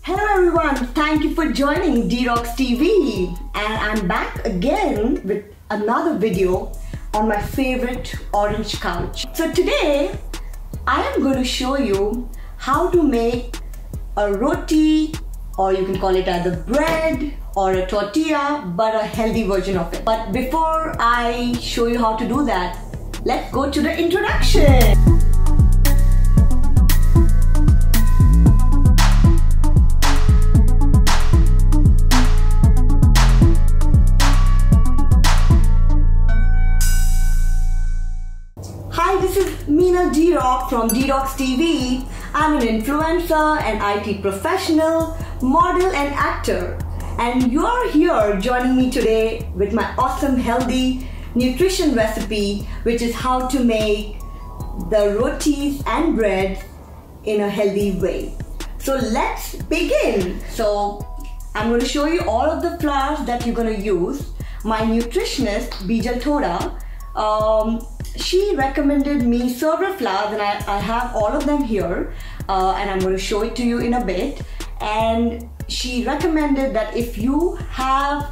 Hello everyone, thank you for joining D-Rocks TV, and I'm back again with another video on my favorite orange couch. So today I am going to show you how to make a roti, or you can call it either bread or a tortilla, but a healthy version of it. But before I show you how to do that, let's go to the introduction. Hi, this is Meena D-Rock from D-Rocks TV. I'm an influencer, an IT professional, model and actor. And you're here joining me today with my awesome healthy nutrition recipe, which is how to make the rotis and bread in a healthy way. So let's begin. So I'm going to show you all of the flours that you're going to use. My nutritionist, Bijal Thoda, she recommended me several flours, and I have all of them here, and I'm going to show it to you in a bit. And she recommended that if you have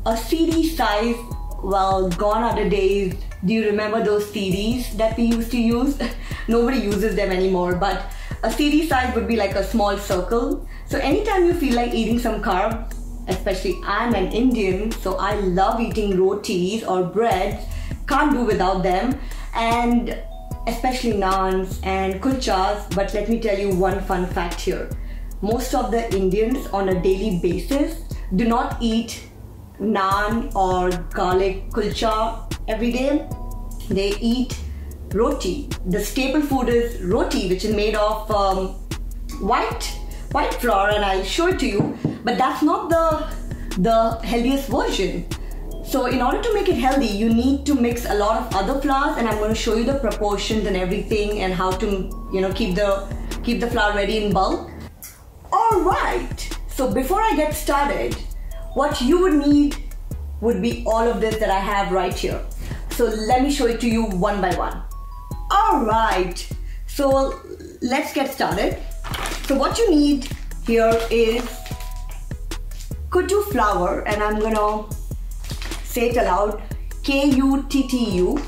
a CD size, well, gone are the days. Do you remember those CDs that we used to use? Nobody uses them anymore, but a CD size would be like a small circle. So anytime you feel like eating some carbs, especially I'm an Indian, so I love eating rotis or breads. Can't do without them, and especially naans and kulchas. But let me tell you one fun fact here. Most of the Indians on a daily basis do not eat naan or garlic kulcha every day. They eat roti. The staple food is roti, which is made of white flour, and I'll show it to you. But that's not the healthiest version. So in order to make it healthy, you need to mix a lot of other flours, and I'm going to show you the proportions and everything, and how to, keep the flour ready in bulk. Alright, so before I get started, what you would need would be all of this that I have right here. So let me show it to you one by one. Alright, so let's get started. So what you need here is kuttu flour, and I'm gonna say it aloud, K-U-T-T-U.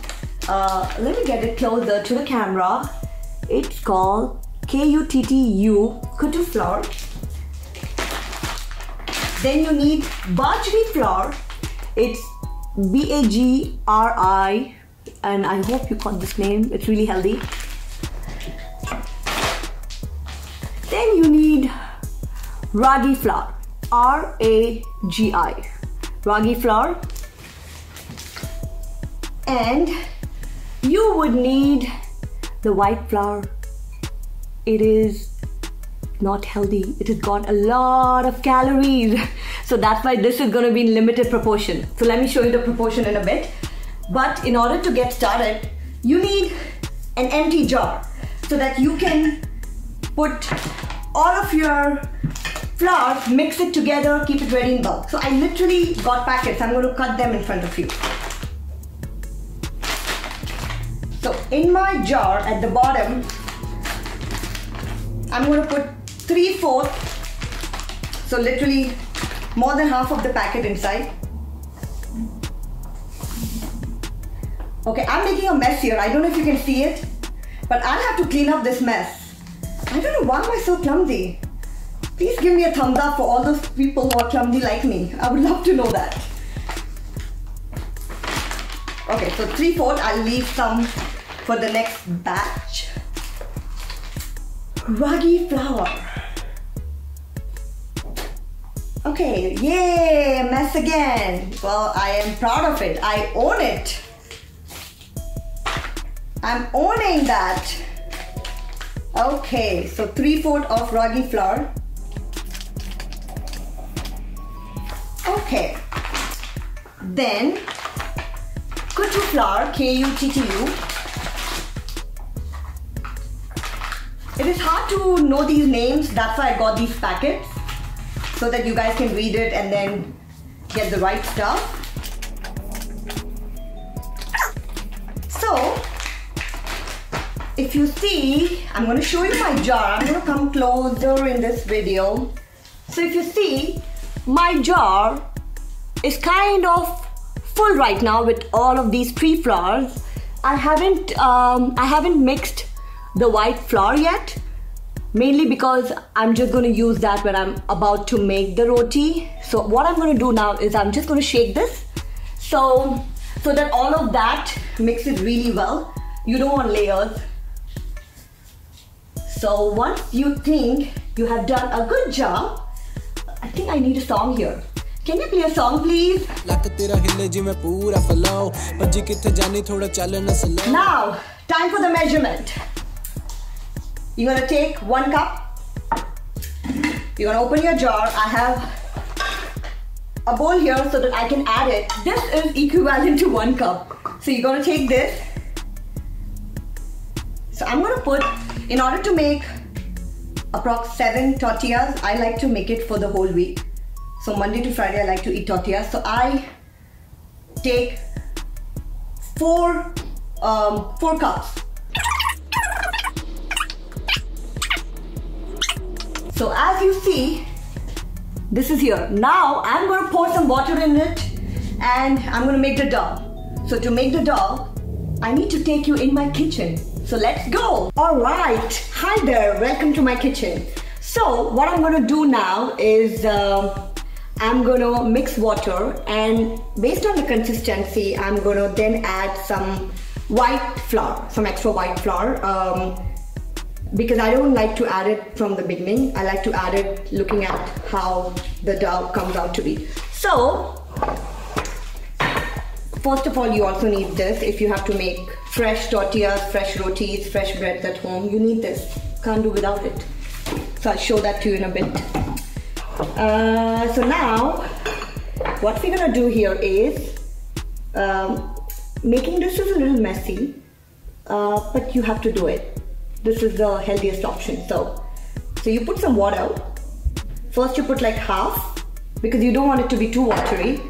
Let me get it closer to the camera. It's called K-U-T-T-U, kuttu flour. Then you need bajri flour. It's B-A-G-R-I, and I hope you caught this name. It's really healthy. Then you need ragi flour, R-A-G-I, ragi flour. And you would need the white flour. It is not healthy. It has got a lot of calories. So that's why this is going to be in limited proportion. So let me show you the proportion in a bit. But in order to get started, you need an empty jar so that you can put all of your flour, mix it together, keep it ready in bulk. So I literally got packets. I'm going to cut them in front of you. So in my jar at the bottom, I'm going to put 3/4, so literally more than half of the packet inside. Okay, I'm making a mess here. I don't know if you can see it, but I'll have to clean up this mess. I don't know why am I so clumsy. Please give me a thumbs up for all those people who are clumsy like me. I would love to know that. Okay, so 3/4, I'll leave some for the next batch. Ragi flour. Okay, yay, mess again. Well, I am proud of it. I own it. I'm owning that. Okay, so 3/4 of ragi flour. Okay. Then kuttu flour, K-U-T-T-U. It is hard to know these names, that's why I got these packets, so that you guys can read it and then get the right stuff. So, if you see, I'm going to show you my jar. I'm going to come closer in this video So if you see, my jar is kind of full right now with all of these 3 flours. I haven't mixed the white flour yet, mainly because I'm just going to use that when I'm about to make the roti. So what I'm going to do now is I'm just going to shake this so that all of that mixes really well. You don't want layers. So once you think you have done a good job, I think I need a song here. Can you play a song, please? Now, time for the measurement. You're gonna take 1 cup. You're gonna open your jar. I have a bowl here so that I can add it. This is equivalent to 1 cup. So you're gonna take this. So I'm gonna put, in order to make approx 7 tortillas, I like to make it for the whole week. So Monday to Friday I like to eat tortillas. So I take 4 cups. So as you see, this is here. Now I'm going to pour some water in it and I'm going to make the dough. So to make the dough, I need to take you in my kitchen. So let's go. Alright, hi there, welcome to my kitchen. So what I'm going to do now is I'm going to mix water, and based on the consistency I'm going to then add some white flour, some extra white flour, because I don't like to add it from the beginning. I like to add it looking at how the dough comes out to be. So first of all, you also need this if you have to make fresh tortillas, fresh rotis, fresh breads at home. You need this. Can't do without it. So I'll show that to you in a bit. So now what we're gonna do here is making this is a little messy, but you have to do it. This is the healthiest option. So you put some water. First you put like half, because you don't want it to be too watery.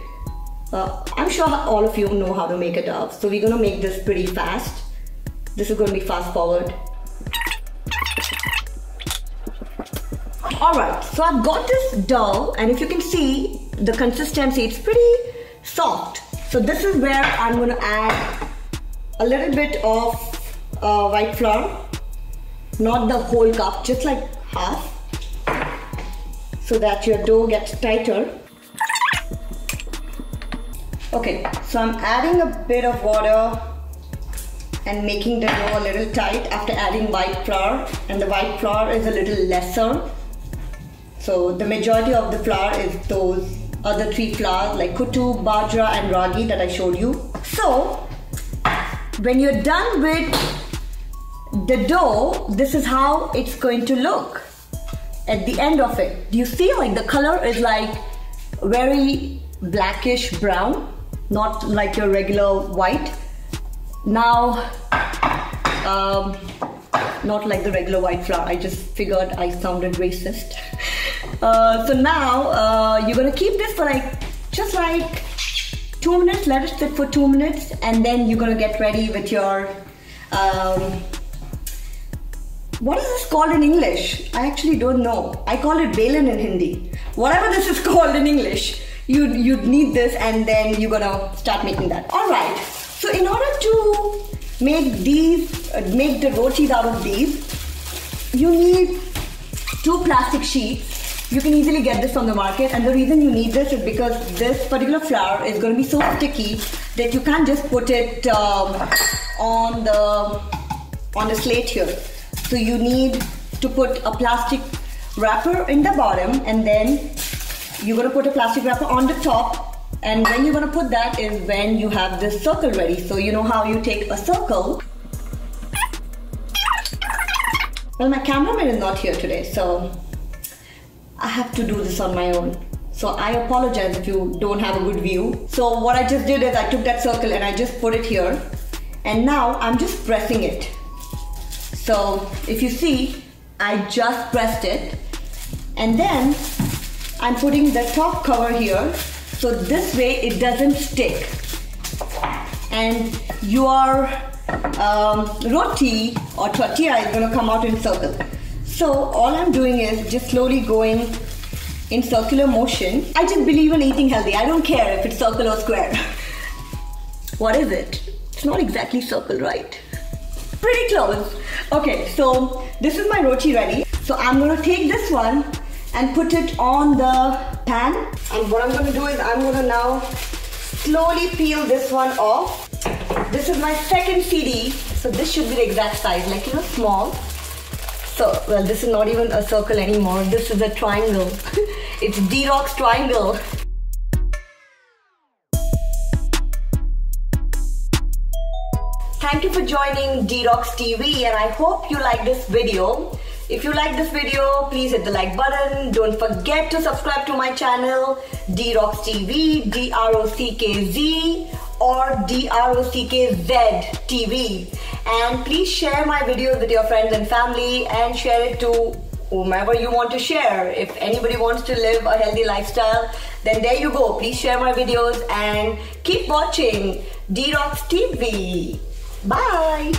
I'm sure all of you know how to make a dough, so we're gonna make this pretty fast. This is gonna be fast forward. Alright, so I've got this dough, and if you can see the consistency, it's pretty soft. So this is where I'm going to add a little bit of white flour, not the whole cup, just like half, so that your dough gets tighter. Okay, so I'm adding a bit of water and making the dough a little tight after adding white flour, and the white flour is a little lesser. So the majority of the flour is those other 3 flours like kuttu, bajra and ragi that I showed you. So when you're done with the dough, this is how it's going to look at the end of it. Do you see, like the color is like very blackish brown, not like your regular white. Now not like the regular white flour. I just figured I sounded racist. So now you're gonna keep this for just like 2 minutes. Let it sit for 2 minutes, and then you're gonna get ready with your what is this called in English? I actually don't know. I call it belan in Hindi. Whatever this is called in English, you'd need this, and then you're gonna start making that. All right. So in order to make the rotis out of these, you need 2 plastic sheets. You can easily get this from the market, and the reason you need this is because this particular flour is going to be so sticky that you can't just put it on the slate here. So you need to put a plastic wrapper in the bottom, and then you're going to put a plastic wrapper on the top. And when you're going to put that is when you have this circle ready. So you know how you take a circle. Well, my cameraman is not here today, so I have to do this on my own. So I apologize if you don't have a good view. So what I just did is I took that circle and I just put it here. And now I'm just pressing it. So if you see, I just pressed it. And then I'm putting the top cover here. So this way it doesn't stick. And your roti or tortilla is going to come out in a circle. So all I'm doing is just slowly going in circular motion. I just believe in eating healthy. I don't care if it's circle or square. What is it? It's not exactly circle, right? Pretty close. Okay, so this is my roti ready. So I'm gonna take this one and put it on the pan. And what I'm gonna do is I'm gonna now slowly peel this one off. This is my second CD. So this should be the exact size, like, you know, small. So, well, this is not even a circle anymore. This is a triangle. It's D-Rock's triangle. Thank you for joining D-Rocks TV, and I hope you like this video. If you like this video, please hit the like button. Don't forget to subscribe to my channel, D-Rocks TV, D-R-O-C-K-Z or D-R-O-C-K-Z TV. And please share my videos with your friends and family and share it to whomever you want to share. If anybody wants to live a healthy lifestyle, then there you go. Please share my videos and keep watching D-Rocks TV. Bye.